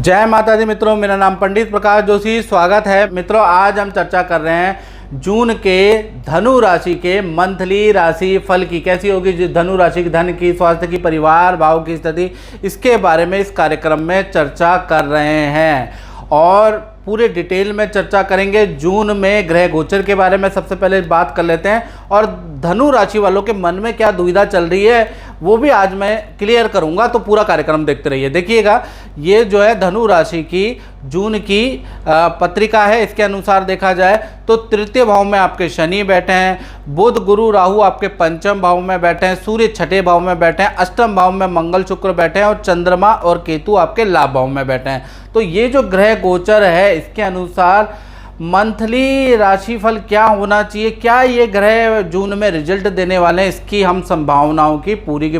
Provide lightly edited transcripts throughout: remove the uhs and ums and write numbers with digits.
जय माता दी मित्रों, मेरा नाम पंडित प्रकाश जोशी। स्वागत है मित्रों। आज हम चर्चा कर रहे हैं जून के धनु राशि के मंथली राशि फल की। कैसी होगी जो धनु राशि की, धन की, स्वास्थ्य की, परिवार भाव की स्थिति, इसके बारे में इस कार्यक्रम में चर्चा कर रहे हैं और पूरे डिटेल में चर्चा करेंगे। जून में ग्रह गोचर के बारे में सबसे पहले बात कर लेते हैं और धनु राशि वालों के मन में क्या दुविधा चल रही है वो भी आज मैं क्लियर करूंगा, तो पूरा कार्यक्रम देखते रहिए। देखिएगा, ये जो है धनु राशि की जून की पत्रिका है। इसके अनुसार देखा जाए तो तृतीय भाव में आपके शनि बैठे हैं, बुध गुरु राहु आपके पंचम भाव में बैठे हैं, सूर्य छठे भाव में बैठे हैं, अष्टम भाव में मंगल शुक्र बैठे हैं और चंद्रमा और केतु आपके लाभ भाव में बैठे हैं। तो ये जो ग्रह गोचर है इसके अनुसार मंथली राशिफल क्या होना चाहिए, क्या ये ग्रह जून में रिजल्ट देने वाले हैं, इसकी हम संभावनाओं की पूरी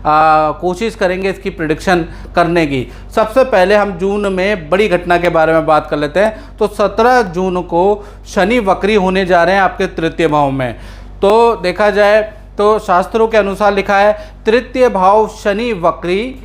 कोशिश करेंगे इसकी प्रिडिक्शन करने की। सबसे पहले हम जून में बड़ी घटना के बारे में बात कर लेते हैं। तो 17 जून को शनि वक्री होने जा रहे हैं आपके तृतीय भाव में। तो देखा जाए तो शास्त्रों के अनुसार लिखा है तृतीय भाव शनि वक्री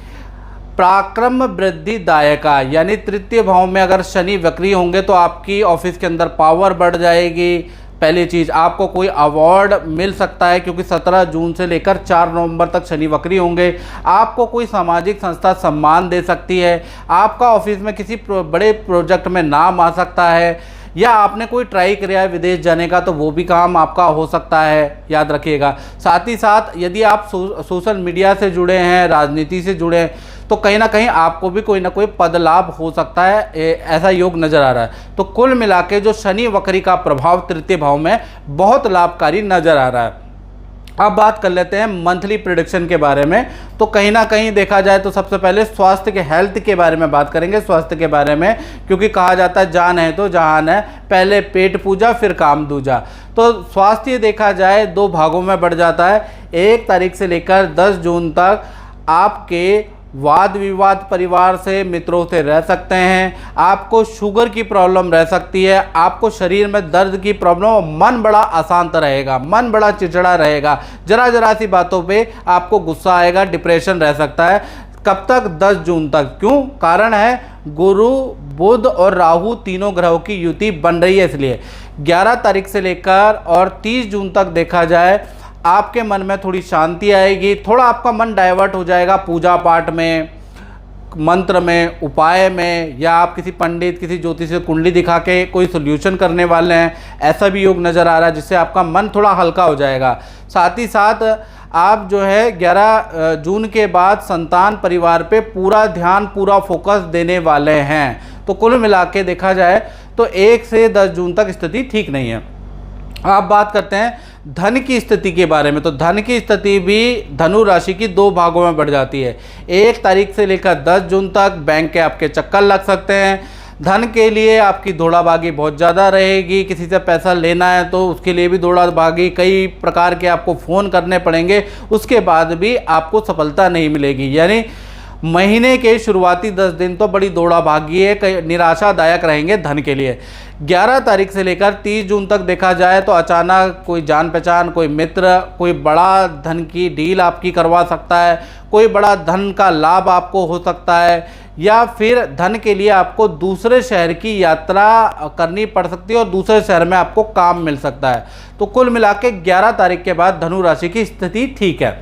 पराक्रम वृद्धि दायका, यानी तृतीय भाव में अगर शनि वक्री होंगे तो आपकी ऑफिस के अंदर पावर बढ़ जाएगी। पहली चीज़, आपको कोई अवार्ड मिल सकता है क्योंकि 17 जून से लेकर 4 नवंबर तक शनि वक्री होंगे। आपको कोई सामाजिक संस्था सम्मान दे सकती है, आपका ऑफिस में किसी बड़े प्रोजेक्ट में नाम आ सकता है, या आपने कोई ट्राई किया है विदेश जाने का तो वो भी काम आपका हो सकता है, याद रखिएगा। साथ ही साथ यदि आप सोशल मीडिया से जुड़े हैं, राजनीति से जुड़े हैं, तो कहीं ना कहीं आपको भी कोई ना कोई पद लाभ हो सकता है, ऐसा योग नज़र आ रहा है। तो कुल मिला के जो शनि वक्री का प्रभाव तृतीय भाव में बहुत लाभकारी नज़र आ रहा है। अब बात कर लेते हैं मंथली प्रेडिक्शन के बारे में। तो कहीं ना कहीं देखा जाए तो सबसे पहले स्वास्थ्य के हेल्थ के बारे में बात करेंगे, स्वास्थ्य के बारे में, क्योंकि कहा जाता है जान है तो जहान है, पहले पेट पूजा फिर काम दूजा। तो स्वास्थ्य देखा जाए 2 भागों में बढ़ जाता है। 1 तारीख से लेकर 10 जून तक आपके वाद विवाद परिवार से, मित्रों से रह सकते हैं, आपको शुगर की प्रॉब्लम रह सकती है, आपको शरीर में दर्द की प्रॉब्लम, मन बड़ा अशांत रहेगा, मन बड़ा चिड़चिड़ा रहेगा, जरा सी बातों पे आपको गुस्सा आएगा, डिप्रेशन रह सकता है। कब तक? 10 जून तक। क्यों? कारण है गुरु बुध और राहु तीनों ग्रहों की युति बन रही है, इसलिए 11 तारीख से लेकर और 30 जून तक देखा जाए आपके मन में थोड़ी शांति आएगी, थोड़ा आपका मन डाइवर्ट हो जाएगा पूजा पाठ में, मंत्र में, उपाय में, या आप किसी पंडित किसी ज्योतिष से कुंडली दिखा के कोई सोल्यूशन करने वाले हैं, ऐसा भी योग नज़र आ रहा है जिससे आपका मन थोड़ा हल्का हो जाएगा। साथ ही साथ आप जो है 11 जून के बाद संतान परिवार पे पूरा ध्यान, पूरा फोकस देने वाले हैं। तो कुल मिला के देखा जाए तो 1 से 10 जून तक स्थिति ठीक नहीं है। आप बात करते हैं धन की स्थिति के बारे में। तो धन की स्थिति भी धनु राशि की 2 भागों में बढ़ जाती है। 1 तारीख से लेकर 10 जून तक बैंक के आपके चक्कर लग सकते हैं। धन के लिए आपकी दौड़ाभागी बहुत ज़्यादा रहेगी, किसी से पैसा लेना है तो उसके लिए भी दौड़ाभागी, कई प्रकार के आपको फ़ोन करने पड़ेंगे, उसके बाद भी आपको सफलता नहीं मिलेगी। यानी महीने के शुरुआती 10 दिन तो बड़ी दौड़ा भागी है, निराशादायक रहेंगे धन के लिए। 11 तारीख से लेकर 30 जून तक देखा जाए तो अचानक कोई जान पहचान, कोई मित्र, कोई बड़ा धन की डील आपकी करवा सकता है, कोई बड़ा धन का लाभ आपको हो सकता है, या फिर धन के लिए आपको दूसरे शहर की यात्रा करनी पड़ सकती है और दूसरे शहर में आपको काम मिल सकता है। तो कुल मिला के 11 तारीख के बाद धनु राशि की स्थिति ठीक है।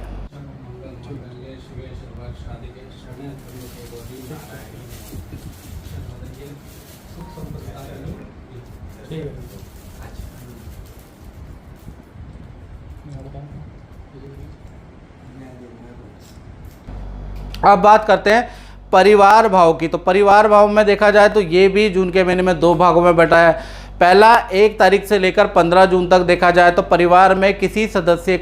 अब बात करते हैं परिवार भाव की। तो परिवार भाव में देखा जाए तो ये भी जून के महीने में 2 भागों में बटा है। पहला 1 तारीख से लेकर 15 जून तक देखा जाए तो परिवार में किसी सदस्य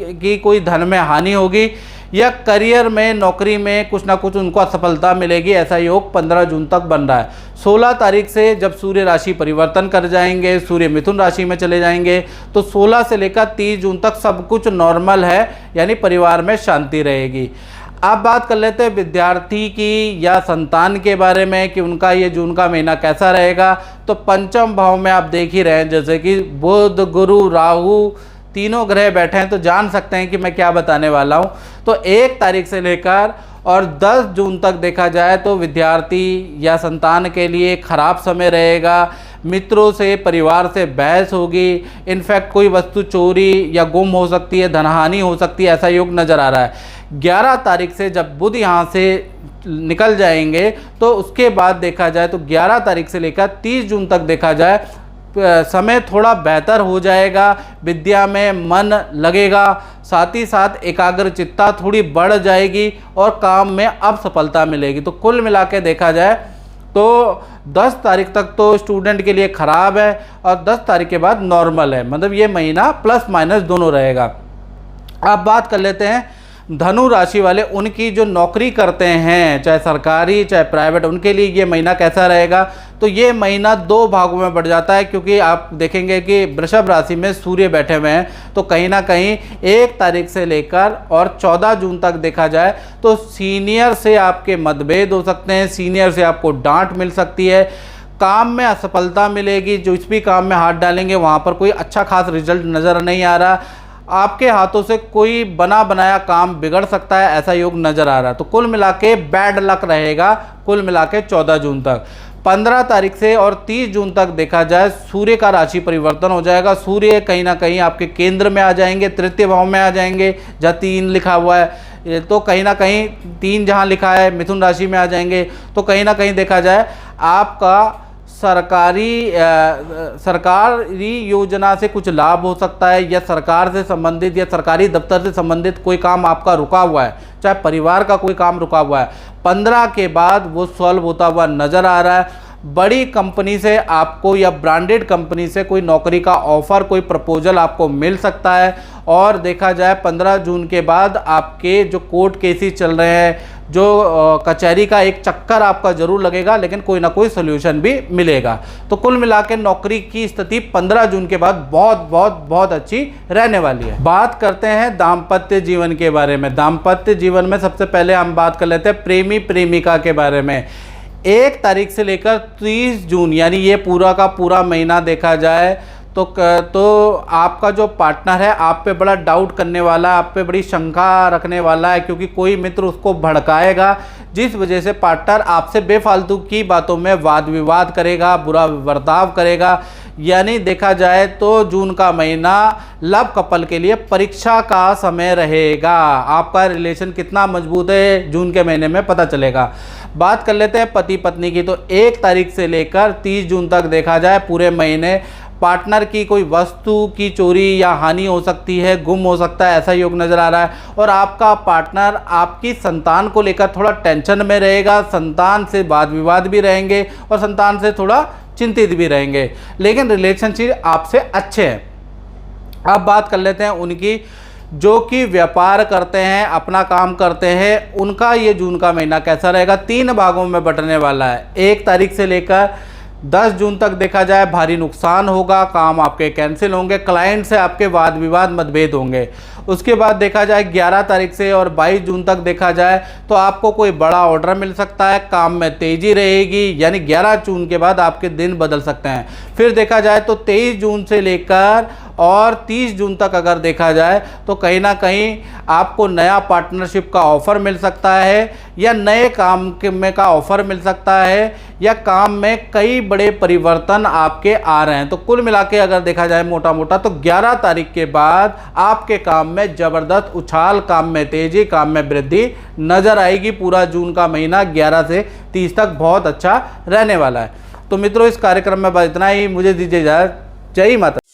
की कोई धन में हानि होगी, या करियर में, नौकरी में कुछ ना कुछ उनको असफलता मिलेगी, ऐसा योग 15 जून तक बन रहा है। 16 तारीख से जब सूर्य राशि परिवर्तन कर जाएंगे, सूर्य मिथुन राशि में चले जाएंगे, तो 16 से लेकर 30 जून तक सब कुछ नॉर्मल है, यानी परिवार में शांति रहेगी। अब बात कर लेते हैं विद्यार्थी की या संतान के बारे में कि उनका ये जून का महीना कैसा रहेगा। तो पंचम भाव में आप देख ही रहे हैं जैसे कि बुध गुरु राहु तीनों ग्रह बैठे हैं तो जान सकते हैं कि मैं क्या बताने वाला हूँ। तो 1 तारीख से लेकर और 10 जून तक देखा जाए तो विद्यार्थी या संतान के लिए खराब समय रहेगा। मित्रों से, परिवार से बहस होगी, इनफैक्ट कोई वस्तु चोरी या गुम हो सकती है, धनहानि हो सकती है, ऐसा योग नज़र आ रहा है। 11 तारीख से जब बुध यहाँ से निकल जाएंगे तो उसके बाद देखा जाए तो 11 तारीख से लेकर 30 जून तक देखा जाए समय थोड़ा बेहतर हो जाएगा, विद्या में मन लगेगा, साथ ही साथ एकाग्रचित्ता थोड़ी बढ़ जाएगी और काम में अब सफलता मिलेगी। तो कुल मिला के देखा जाए तो 10 तारीख तक तो स्टूडेंट के लिए ख़राब है और 10 तारीख के बाद नॉर्मल है, मतलब ये महीना प्लस माइनस दोनों रहेगा। अब बात कर लेते हैं धनु राशि वाले, उनकी जो नौकरी करते हैं चाहे सरकारी चाहे प्राइवेट, उनके लिए ये महीना कैसा रहेगा। तो ये महीना 2 भागों में बढ़ जाता है, क्योंकि आप देखेंगे कि वृषभ राशि में सूर्य बैठे हुए हैं, तो कहीं ना कहीं 1 तारीख से लेकर और 14 जून तक देखा जाए तो सीनियर से आपके मतभेद हो सकते हैं, सीनियर से आपको डांट मिल सकती है, काम में असफलता मिलेगी, जो इस भी काम में हाथ डालेंगे वहाँ पर कोई अच्छा खास रिजल्ट नज़र नहीं आ रहा, आपके हाथों से कोई बना बनाया काम बिगड़ सकता है, ऐसा योग नज़र आ रहा है। तो कुल मिला के बैड लक रहेगा कुल मिला के 14 जून तक। 15 तारीख से और 30 जून तक देखा जाए सूर्य का राशि परिवर्तन हो जाएगा। सूर्य कहीं ना कहीं आपके केंद्र में आ जाएंगे, तृतीय भाव में आ जाएंगे, जहाँ 3 लिखा हुआ है, तो कहीं ना कहीं 3 जहाँ लिखा है मिथुन राशि में आ जाएंगे। तो कहीं ना कहीं देखा जाए आपका सरकारी योजना से कुछ लाभ हो सकता है, या सरकार से संबंधित या सरकारी दफ्तर से संबंधित कोई काम आपका रुका हुआ है, चाहे परिवार का कोई काम रुका हुआ है, 15 के बाद वो सॉल्व होता हुआ नज़र आ रहा है। बड़ी कंपनी से आपको या ब्रांडेड कंपनी से कोई नौकरी का ऑफ़र, कोई प्रपोजल आपको मिल सकता है। और देखा जाए 15 जून के बाद आपके जो कोर्ट केसेस चल रहे हैं, जो कचहरी का एक चक्कर आपका ज़रूर लगेगा, लेकिन कोई ना कोई सोल्यूशन भी मिलेगा। तो कुल मिला के नौकरी की स्थिति 15 जून के बाद बहुत बहुत बहुत अच्छी रहने वाली है। बात करते हैं दाम्पत्य जीवन के बारे में। दाम्पत्य जीवन में सबसे पहले हम बात कर लेते हैं प्रेमी प्रेमिका के बारे में। 1 तारीख से लेकर 30 जून यानी ये पूरा का पूरा महीना देखा जाए तो आपका जो पार्टनर है आप पे बड़ा डाउट करने वाला, आप पे बड़ी शंका रखने वाला है, क्योंकि कोई मित्र उसको भड़काएगा, जिस वजह से पार्टनर आपसे बेफालतू की बातों में वाद विवाद करेगा, बुरा बर्ताव करेगा। यानी देखा जाए तो जून का महीना लव कपल के लिए परीक्षा का समय रहेगा। आपका रिलेशन कितना मजबूत है जून के महीने में पता चलेगा। बात कर लेते हैं पति पत्नी की। तो 1 तारीख से लेकर 30 जून तक देखा जाए पूरे महीने पार्टनर की कोई वस्तु की चोरी या हानि हो सकती है, गुम हो सकता है, ऐसा योग नज़र आ रहा है। और आपका पार्टनर आपकी संतान को लेकर थोड़ा टेंशन में रहेगा, संतान से वाद विवाद भी रहेंगे और संतान से थोड़ा चिंतित भी रहेंगे, लेकिन रिलेशनशिप आपसे अच्छे हैं। अब बात कर लेते हैं उनकी जो कि व्यापार करते हैं, अपना काम करते हैं, उनका ये जून का महीना कैसा रहेगा। 3 भागों में बंटने वाला है। 1 तारीख से लेकर 10 जून तक देखा जाए भारी नुकसान होगा, काम आपके कैंसिल होंगे, क्लाइंट से आपके वाद विवाद मतभेद होंगे। उसके बाद देखा जाए 11 तारीख से और 22 जून तक देखा जाए तो आपको कोई बड़ा ऑर्डर मिल सकता है, काम में तेज़ी रहेगी, यानी 11 जून के बाद आपके दिन बदल सकते हैं। फिर देखा जाए तो 23 जून से लेकर और 30 जून तक अगर देखा जाए तो कहीं ना कहीं आपको नया पार्टनरशिप का ऑफ़र मिल सकता है, या नए काम में का ऑफ़र मिल सकता है, या काम में कई बड़े परिवर्तन आपके आ रहे हैं। तो कुल मिला के अगर देखा जाए मोटा मोटा तो 11 तारीख के बाद आपके काम में ज़बरदस्त उछाल, काम में तेज़ी, काम में वृद्धि नज़र आएगी। पूरा जून का महीना 11 से 30 तक बहुत अच्छा रहने वाला है। तो मित्रों, इस कार्यक्रम में बस इतना ही। मुझे दीजिए इजाज़त। जय माता।